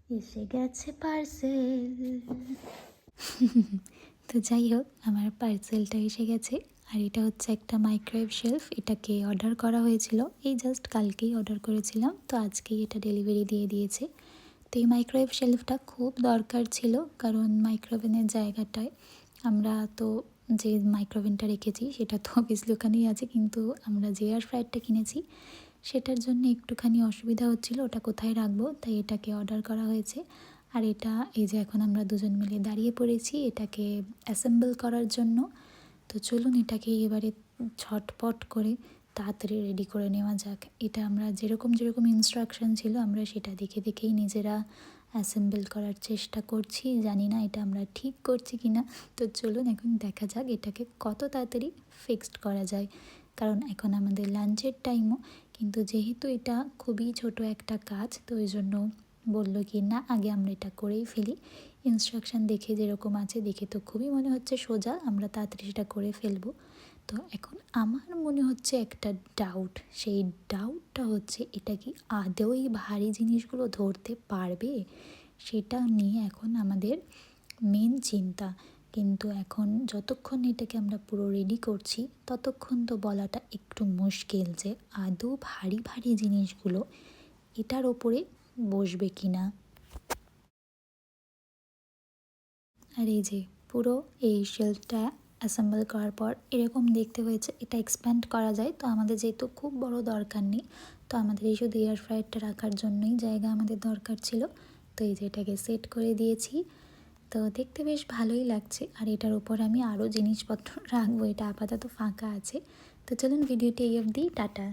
এসে গেছে পার্সেল। তো যাই হোক, আমার পার্সেলটা এসে গেছে। আর এটা হচ্ছে একটা মাইক্রোওয়েভ শেলফ। এটাকে অর্ডার করা হয়েছিল, এই জাস্ট কালকেই অর্ডার করেছিলাম, তো আজকেই এটা ডেলিভারি দিয়ে দিয়েছে। তো এই মাইক্রোওয়েভ শেলফটা খুব দরকার ছিল, কারণ মাইক্রোওভেনের জায়গাটায় আমরা তো যে মাইক্রোওভেনটা রেখেছি সেটা তো অবভিয়াসলি ওখানেই আছে, কিন্তু আমরা যে এয়ার ফ্রায়ারটা কিনেছি সেটার জন্য একটুখানি অসুবিধা হচ্ছিল ওটা কোথায় রাখবো, তাই এটাকে অর্ডার করা হয়েছে। আর এটা এই যে এখন আমরা দুজন মিলে দাঁড়িয়ে পড়েছি এটাকে অ্যাসেম্বল করার জন্য। তো চলুন এটাকে এবারে ঝটপট করে তাড়াতাড়ি রেডি করে নেওয়া যাক। এটা আমরা যেরকম যেরকম ইনস্ট্রাকশন ছিল আমরা সেটা দেখে দেখেই নিজেরা অ্যাসেম্বল করার চেষ্টা করছি। জানি না এটা আমরা ঠিক করছি কি না। তো চলুন এখন দেখা যাক এটাকে কত তাড়াতাড়ি ফিক্সড করা যায়, কারণ এখন আমাদের লাঞ্চের টাইমও। কিন্তু যেহেতু এটা খুবই ছোট একটা কাজ, তো ওই জন্য বললো কি না আগে আমরা এটা করেই ফেলি। ইনস্ট্রাকশান দেখে যেরকম আছে দেখে তো খুবই মনে হচ্ছে সোজা, আমরা তাড়াতাড়ি সেটা করে ফেলবো। তো এখন আমার মনে হচ্ছে একটা ডাউট, সেই ডাউটটা হচ্ছে এটা কি আদৌ এই ভারী জিনিসগুলো ধরতে পারবে, সেটা নিয়ে এখন আমাদের মেন চিন্তা। কিন্তু এখন যতক্ষণ এটাকে আমরা পুরো রেডি করছি ততক্ষণ তো বলাটা একটু মুশকিল যে আদৌ ভারী ভারী জিনিসগুলো এটার ওপরে বসবে কি না। আর এই যে পুরো এই শেলফটা অ্যাসেম্বল করার পর এরকম দেখতে হয়েছে। এটা এক্সপ্যান্ড করা যায়, তো আমাদের যেহেতু খুব বড় দরকার নেই, তো আমাদের এই শুধু এয়ার ফ্রায়ারটা রাখার জন্যই জায়গা আমাদের দরকার ছিল। তো এই যে এটাকে সেট করে দিয়েছি, তো দেখতে বেশ ভালোই লাগছে। আর এটার উপর আমি আরও জিনিসপত্র রাখবো, এটা আপাতত ফাঁকা আছে। তো চলুন ভিডিওটি এই অবধি, টাটা।